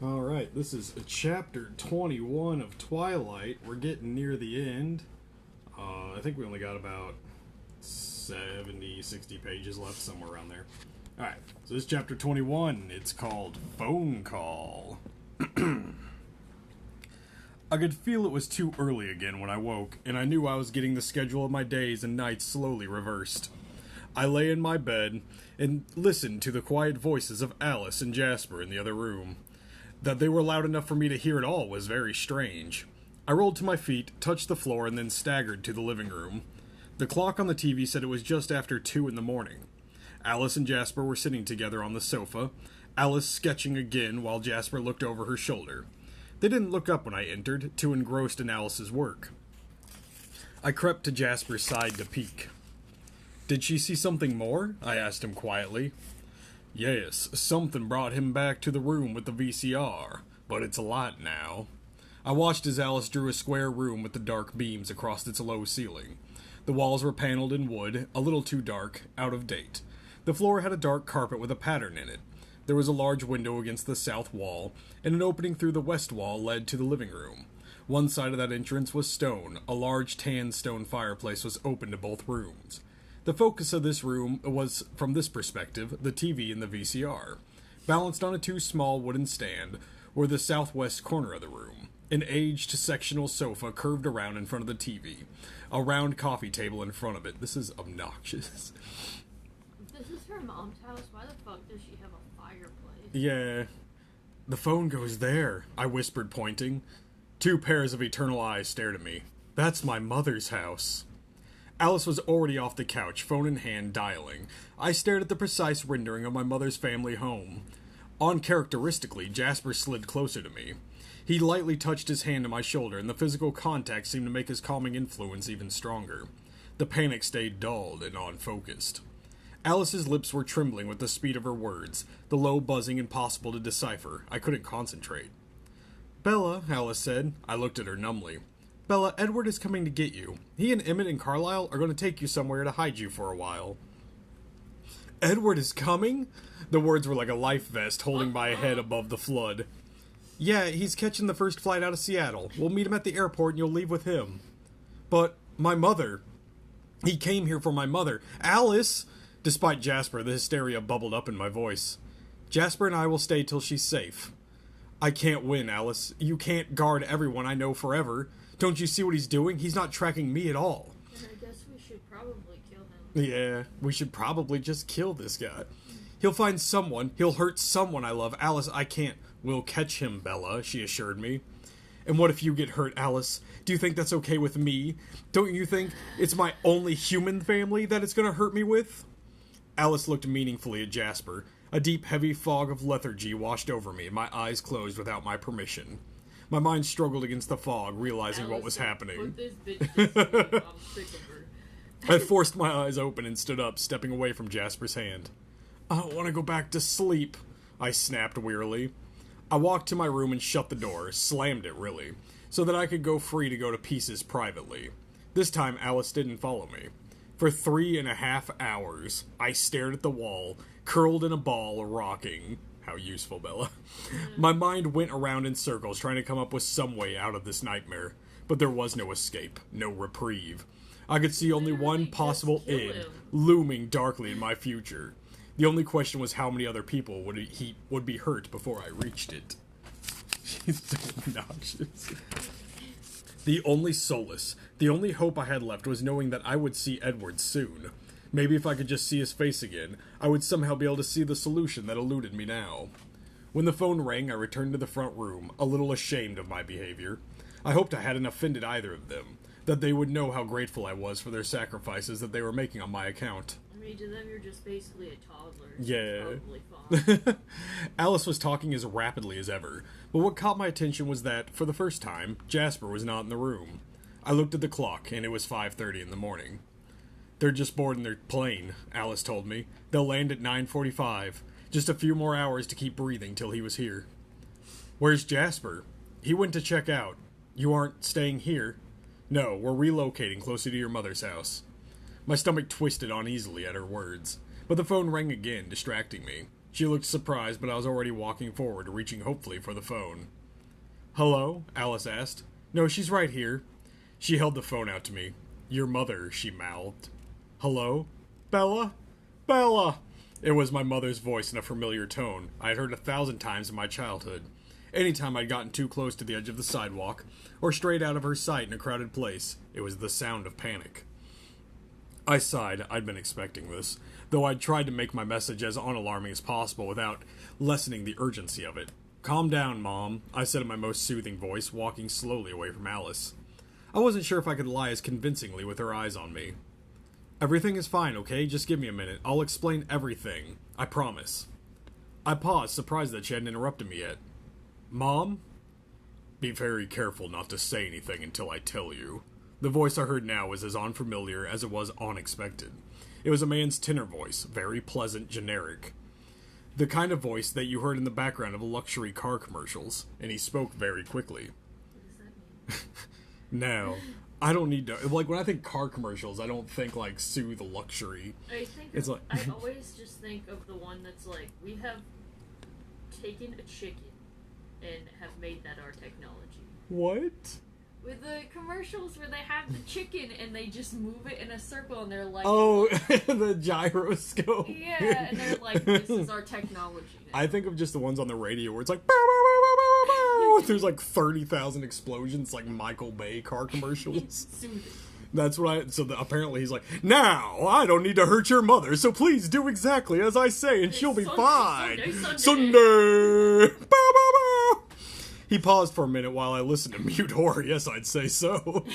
Alright, this is chapter 21 of Twilight. We're getting near the end. I think we only got about 70, 60 pages left, somewhere around there. Alright, so this is chapter 21. It's called Phone Call. I could feel it was too early again when I woke, and I knew I was getting the schedule of my days and nights slowly reversed. I lay in my bed and listened to the quiet voices of Alice and Jasper in the other room. That they were loud enough for me to hear it all was very strange. I rolled to my feet, touched the floor, and then staggered to the living room. The clock on the TV said it was just after 2 in the morning. Alice and Jasper were sitting together on the sofa, Alice sketching again while Jasper looked over her shoulder. They didn't look up when I entered, too engrossed in Alice's work. I crept to Jasper's side to peek. "Did she see something more?" I asked him quietly. "Yes, something brought him back to the room with the VCR, but it's a light now." I watched as Alice drew a square room with the dark beams across its low ceiling. The walls were paneled in wood, a little too dark, out of date. The floor had a dark carpet with a pattern in it. There was a large window against the south wall, and an opening through the west wall led to the living room. One side of that entrance was stone. A large tan stone fireplace was open to both rooms. The focus of this room was, from this perspective, the TV and the VCR. Balanced on a too small wooden stand were the southwest corner of the room. An aged sectional sofa curved around in front of the TV. A round coffee table in front of it. This is obnoxious. This is her mom's house. Why the fuck does she have a fireplace? Yeah. "The phone goes there," I whispered, pointing. 2 pairs of eternal eyes stared at me. "That's my mother's house." Alice was already off the couch, phone in hand, dialing. I stared at the precise rendering of my mother's family home. Uncharacteristically, Jasper slid closer to me. He lightly touched his hand to my shoulder, and the physical contact seemed to make his calming influence even stronger. The panic stayed dulled and unfocused. Alice's lips were trembling with the speed of her words, the low buzzing impossible to decipher. I couldn't concentrate. "Bella," Alice said. I looked at her numbly. "Bella, Edward is coming to get you. He and Emmett and Carlisle are going to take you somewhere to hide you for a while." "Edward is coming?" The words were like a life vest holding my head above the flood. "Yeah, he's catching the first flight out of Seattle. We'll meet him at the airport and you'll leave with him." "But my mother. He came here for my mother. Alice!" Despite Jasper, the hysteria bubbled up in my voice. "Jasper and I will stay till she's safe." "I can't win, Alice. You can't guard everyone I know forever. Don't you see what he's doing? He's not tracking me at all." And I guess we should probably kill him. "Yeah, we should probably just kill this guy. He'll find someone. He'll hurt someone I love. Alice, I can't." "We'll catch him, Bella," she assured me. "And what if you get hurt, Alice? Do you think that's okay with me? Don't you think it's my only human family that it's gonna hurt me with?" Alice looked meaningfully at Jasper. A deep, heavy fog of lethargy washed over me, and my eyes closed without my permission. My mind struggled against the fog, realizing what was happening. Put this bitch to sleep. I'm sick of her. I forced my eyes open and stood up, stepping away from Jasper's hand. "I don't want to go back to sleep," I snapped wearily. I walked to my room and shut the door, slammed it really, so that I could go free to go to pieces privately. This time Alice didn't follow me. For 3.5 hours, I stared at the wall, curled in a ball, rocking. How useful, Bella. My mind went around in circles, trying to come up with some way out of this nightmare. But there was no escape, no reprieve. I could see only one possible end, looming darkly in my future. The only question was how many other people would be hurt before I reached it. She's so obnoxious. The only solace, the only hope I had left was knowing that I would see Edward soon. Maybe if I could just see his face again, I would somehow be able to see the solution that eluded me now. When the phone rang, I returned to the front room, a little ashamed of my behavior. I hoped I hadn't offended either of them, that they would know how grateful I was for their sacrifices that they were making on my account. I mean, to them, you're just basically a toddler. Yeah. It's probably fine. Alice was talking as rapidly as ever, but what caught my attention was that, for the first time, Jasper was not in the room. I looked at the clock, and it was 5:30 in the morning. "They're just boarding their plane," Alice told me. "They'll land at 9:45. Just a few more hours to keep breathing till he was here." "Where's Jasper?" "He went to check out." "You aren't staying here?" "No, we're relocating closer to your mother's house." My stomach twisted uneasily at her words, but the phone rang again, distracting me. She looked surprised, but I was already walking forward, reaching hopefully for the phone. "Hello?" Alice asked. "No, she's right here." She held the phone out to me. "Your mother," she mouthed. "Hello? Bella? Bella!" It was my mother's voice in a familiar tone I had heard 1,000 times in my childhood. Anytime I'd gotten too close to the edge of the sidewalk, or strayed out of her sight in a crowded place, it was the sound of panic. I sighed. I'd been expecting this, though I'd tried to make my message as unalarming as possible without lessening the urgency of it. "Calm down, Mom," I said in my most soothing voice, walking slowly away from Alice. I wasn't sure if I could lie as convincingly with her eyes on me. "Everything is fine, okay? Just give me a minute. I'll explain everything. I promise." I paused, surprised that she hadn't interrupted me yet. "Mom?" "Be very careful not to say anything until I tell you." The voice I heard now was as unfamiliar as it was unexpected. It was a man's tenor voice, very pleasant, generic. The kind of voice that you heard in the background of luxury car commercials, and he spoke very quickly. What does that mean? Now, I don't need to... Like, when I think car commercials, I don't think, like, soothe luxury. I think It's like... I always just think of the one that's like, we have taken a chicken and have made that our technology. What? With the commercials where they have the chicken and they just move it in a circle and they're like... Oh, the gyroscope. Yeah, and they're like, this is our technology now. I think of just the ones on the radio where it's like... Bow, bow, bow, bow, bow, bow. There's like 30,000 explosions, like Michael Bay car commercials. Soothing. That's what I... So apparently he's like, "Now, I don't need to hurt your mother, so please do exactly as I say and she'll be fine. Sunday! Bow, bow, bow." He paused for a minute while I listened in mute horror. Yes, I'd say so.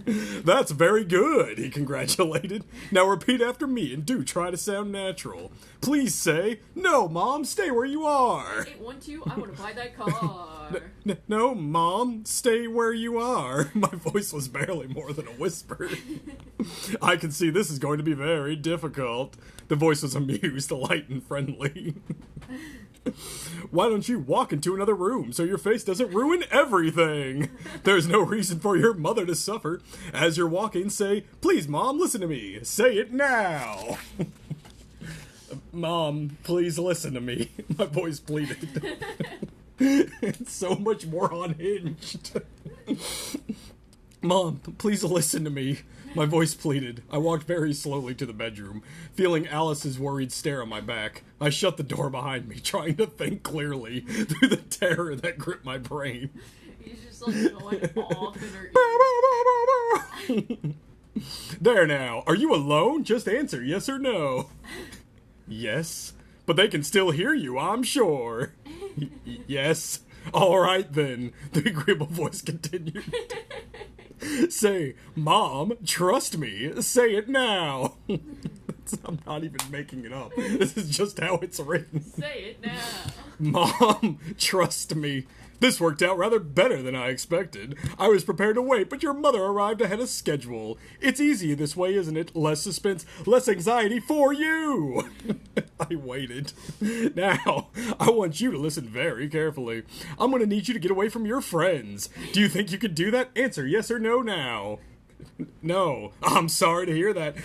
"That's very good," he congratulated. "Now repeat after me and do try to sound natural. Please say, 'No, Mom, stay where you are.'" 812, I want to buy that car. "No, Mom, stay where you are." My voice was barely more than a whisper. "I can see this is going to be very difficult." The voice was amused, light, and friendly. "Why don't you walk into another room so your face doesn't ruin everything? There's no reason for your mother to suffer. As you're walking, say, 'Please, Mom, listen to me.' Say it now." "Mom, please listen to me." My voice pleaded. It's so much more unhinged. "Mom, please listen to me." My voice pleaded. I walked very slowly to the bedroom, feeling Alice's worried stare on my back. I shut the door behind me, trying to think clearly through the terror that gripped my brain. He's just like going off in her ear. "There now, are you alone? Just answer yes or no." "Yes, but they can still hear you, I'm sure." "Yes, all right then," the agreeable voice continued. "Say, Mom, trust me. Say it now." I'm not even making it up. This is just how it's written. Say it now. "Mom, trust me." This worked out rather better than I expected. I was prepared to wait, but your mother arrived ahead of schedule. It's easy this way, isn't it? Less suspense, less anxiety for you. I waited. "Now, I want you to listen very carefully. I'm going to need you to get away from your friends. Do you think you could do that? Answer yes or no now." "No, I'm sorry to hear that."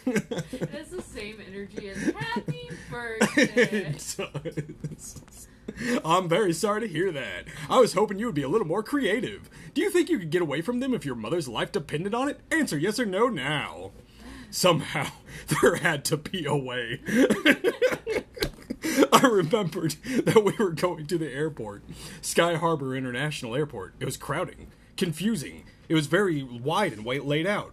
It's the same energy as happy birthday. "I'm very sorry to hear that. I was hoping you would be a little more creative. Do you think you could get away from them if your mother's life depended on it? Answer yes or no now." Somehow, there had to be a way. I remembered that we were going to the airport, Sky Harbor International Airport. It was crowding, confusing. It was very wide and laid out.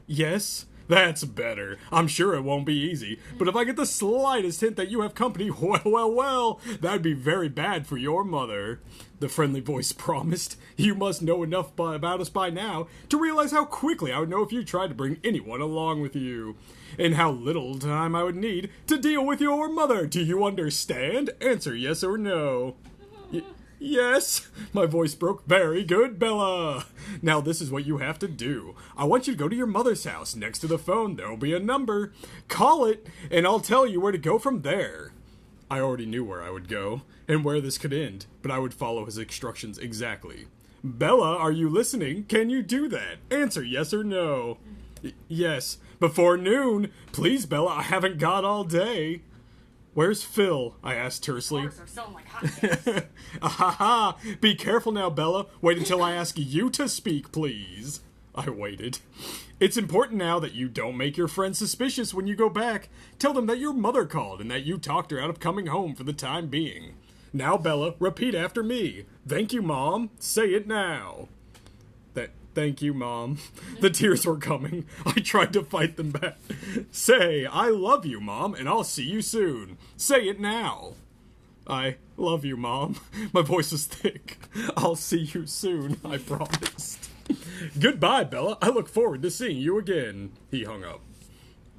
"Yes? That's better. I'm sure it won't be easy, but if I get the slightest hint that you have company, well, that'd be very bad for your mother," the friendly voice promised. "You must know enough about us by now to realize how quickly I would know if you tried to bring anyone along with you, and how little time I would need to deal with your mother. Do you understand? Answer yes or no." "Yes." My voice broke. "Very good, Bella. Now this is what you have to do. I want you to go to your mother's house. Next to the phone, there'll be a number. Call it, and I'll tell you where to go from there." I already knew where I would go, and where this could end, but I would follow his instructions exactly. "Bella, are you listening? Can you do that? Answer yes or no." "Yes. Before noon. Please, Bella, I haven't got all day." Where's Phil? I asked tersely. Cars are selling like hotcakes. Ahaha! Be careful now, Bella. Wait until I ask you to speak, please. I waited. It's important now that you don't make your friends suspicious when you go back. Tell them that your mother called and that you talked her out of coming home for the time being. Now, Bella, repeat after me. Thank you, Mom. Say it now. Thank you, Mom. The tears were coming. I tried to fight them back. Say, I love you, Mom, and I'll see you soon. Say it now. I love you, Mom. My voice was thick. I'll see you soon, I promised. Goodbye, Bella. I look forward to seeing you again. He hung up.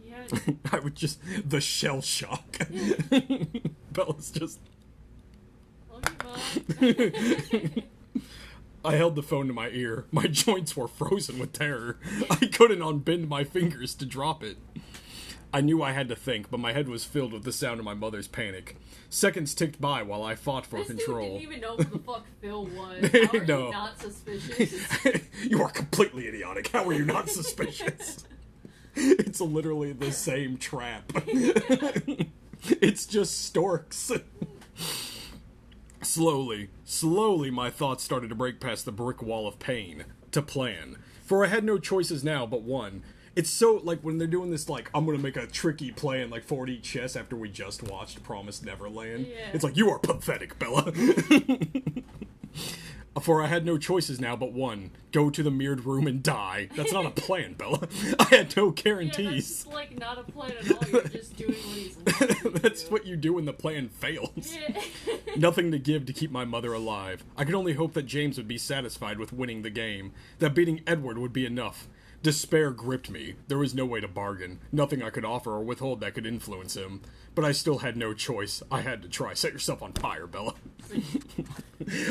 Yeah. I would just... The shell shock. Bella's just... Love you, Mom. I held the phone to my ear. My joints were frozen with terror. I couldn't unbend my fingers to drop it. I knew I had to think, but my head was filled with the sound of my mother's panic. Seconds ticked by while I fought for control. Dude didn't even know who the fuck Phil was. How are No. you not suspicious? You are completely idiotic. How are you not suspicious? It's literally the same trap. It's just storks. Slowly, my thoughts started to break past the brick wall of pain. To plan. For I had no choices now but one. It's so, like, when they're doing this, like, I'm gonna make a tricky plan, like, 4D chess after we just watched Promised Neverland. Yeah. It's like, you are pathetic, Bella. For I had no choices now but one. Go to the mirrored room and die. That's not a plan, Bella. I had no guarantees. Yeah, that's just, like, not a plan at all. You're just doing what he's wanting That's to. what you do when the plan fails. Yeah. Nothing to give to keep my mother alive. I could only hope that James would be satisfied with winning the game. That beating Edward would be enough. Despair gripped me. There was no way to bargain. Nothing I could offer or withhold that could influence him. But I still had no choice. I had to try. Set yourself on fire, Bella.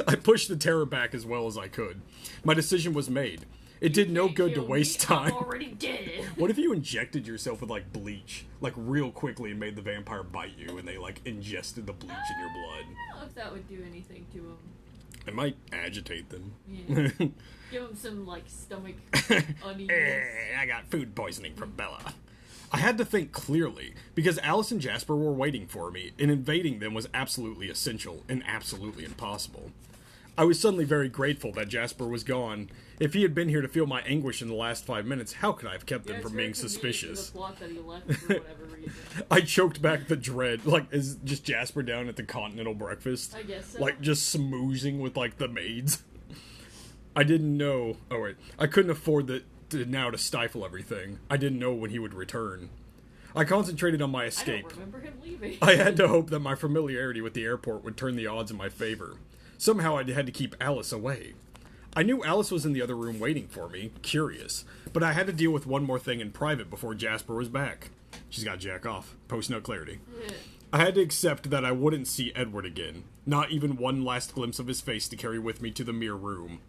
I pushed the terror back as well as I could. My decision was made. It did no good to waste time. I'm already dead. What if you injected yourself with, like, bleach, like, real quickly and made the vampire bite you and they, like, ingested the bleach in your blood? I don't know if that would do anything to him. It might agitate them. Yeah. Give him some, like, stomach unease. I got food poisoning from Bella. I had to think clearly, because Alice and Jasper were waiting for me, and invading them was absolutely essential and absolutely impossible. I was suddenly very grateful that Jasper was gone. If he had been here to feel my anguish in the last 5 minutes, how could I have kept him from being suspicious? The plot that he left for whatever reason. I choked back the dread. Like, is just Jasper down at the continental breakfast? I guess so. Like, just smoozing with, like, the maids. I didn't know... Oh, wait. I couldn't afford now to stifle everything. I didn't know when he would return. I concentrated on my escape. I don't remember him leaving. I had to hope that my familiarity with the airport would turn the odds in my favor. Somehow I had to keep Alice away. I knew Alice was in the other room waiting for me, curious, but I had to deal with one more thing in private before Jasper was back. She's got jack off. Post-note clarity. Yeah. I had to accept that I wouldn't see Edward again. Not even one last glimpse of his face to carry with me to the mirror room.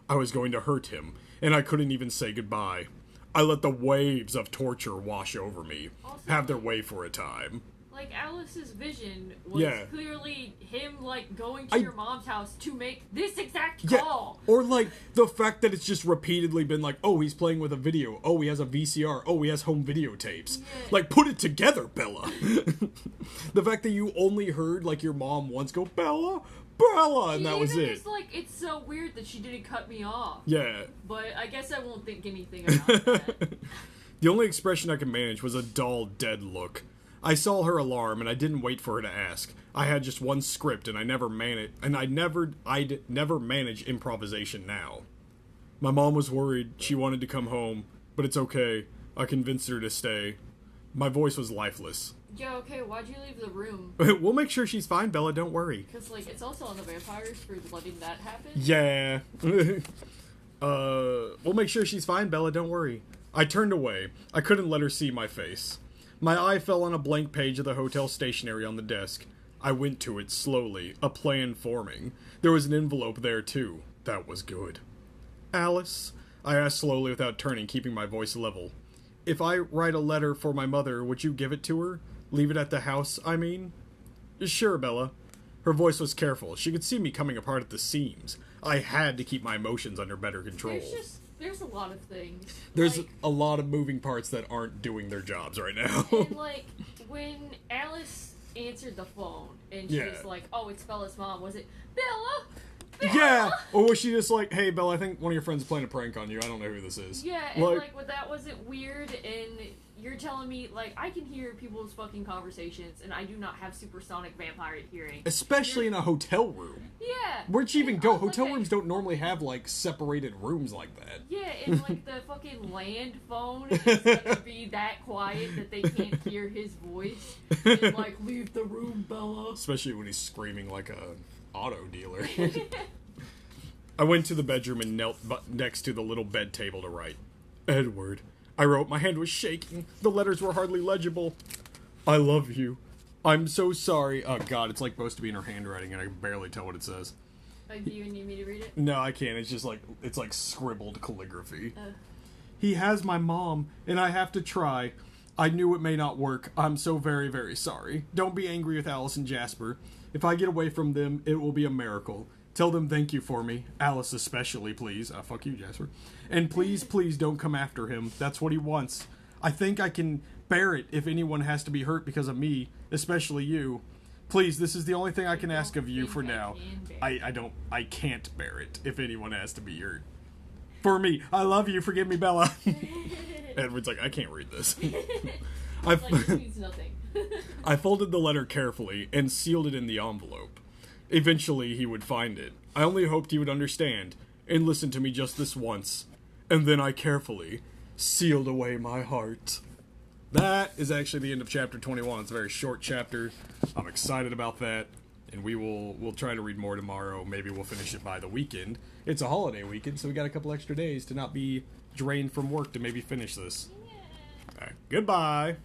I was going to hurt him, and I couldn't even say goodbye. I let the waves of torture wash over me, Also, have their way for a time. Like, Alice's vision was clearly him, like, going to your mom's house to make this exact call. Or, like, the fact that it's just repeatedly been like, oh, he's playing with a video. Oh, he has a VCR. Oh, he has home videotapes. Yeah. Like, put it together, Bella. The fact that you only heard, like, your mom once go, Bella, Bella, and that was it. It's like, it's so weird that she didn't cut me off. Yeah. But I guess I won't think anything about that. The only expression I could manage was a dull, dead look. I saw her alarm, and I didn't wait for her to ask. I had just one script, and I'd never manage improvisation now. My mom was worried. She wanted to come home, but it's okay. I convinced her to stay. My voice was lifeless. Yeah, okay, why'd you leave the room? We'll make sure she's fine, Bella, don't worry. Because, like, it's also on the vampires for letting that happen. Yeah. We'll make sure she's fine, Bella, don't worry. I turned away. I couldn't let her see my face. My eye fell on a blank page of the hotel stationery on the desk. I went to it slowly, a plan forming. There was an envelope there, too. That was good. Alice? I asked slowly without turning, keeping my voice level. If I write a letter for my mother, would you give it to her? Leave it at the house, I mean? Sure, Bella. Her voice was careful. She could see me coming apart at the seams. I had to keep my emotions under better control. There's a lot of things. There's like, a lot of moving parts that aren't doing their jobs right now. and, like, when Alice answered the phone, and Yeah. she's like, "Oh, it's Bella's mom. Was it Bella? Yeah! Or was she just like, hey, Bella, I think one of your friends is playing a prank on you. I don't know who this is. Yeah, and like, well, that wasn't weird, and you're telling me, like, I can hear people's fucking conversations, and I do not have supersonic vampire hearing. Especially in a hotel room. Yeah. Where'd you even And go? I'm Hotel like, rooms don't normally have, like, separated rooms like that. Yeah, and like the fucking land phone is gonna be that quiet that they can't hear his voice. And like, leave the room, Bella. Especially when he's screaming like a auto dealer. I went to the bedroom and knelt next to the little bed table to write. Edward. I wrote, my hand was shaking. The letters were hardly legible. I love you. I'm so sorry. Oh god, it's like supposed to be in her handwriting and I can barely tell what it says. Do you need me to read it? No, I can't. It's just like, it's like scribbled calligraphy. He has my mom, and I have to try. I knew it may not work. I'm so very, very sorry. Don't be angry with Alice and Jasper. If I get away from them, it will be a miracle. Tell them thank you for me. Alice especially, please. Fuck you, Jasper. And please, please don't come after him. That's what he wants. I think I can bear it if anyone has to be hurt because of me, especially you. Please, this is the only thing I can ask of you for now. I can't bear it if anyone has to be hurt. For me, I love you, forgive me, Bella. Edward's like, I can't read this. Like, it means nothing. I folded the letter carefully and sealed it in the envelope. Eventually, he would find it. I only hoped he would understand and listen to me just this once. And then I carefully sealed away my heart. That is actually the end of chapter 21. It's a very short chapter. I'm excited about that. And we'll try to read more tomorrow. Maybe we'll finish it by the weekend. It's a holiday weekend, so we got a couple extra days to not be drained from work to maybe finish this. Yeah. Alright, goodbye.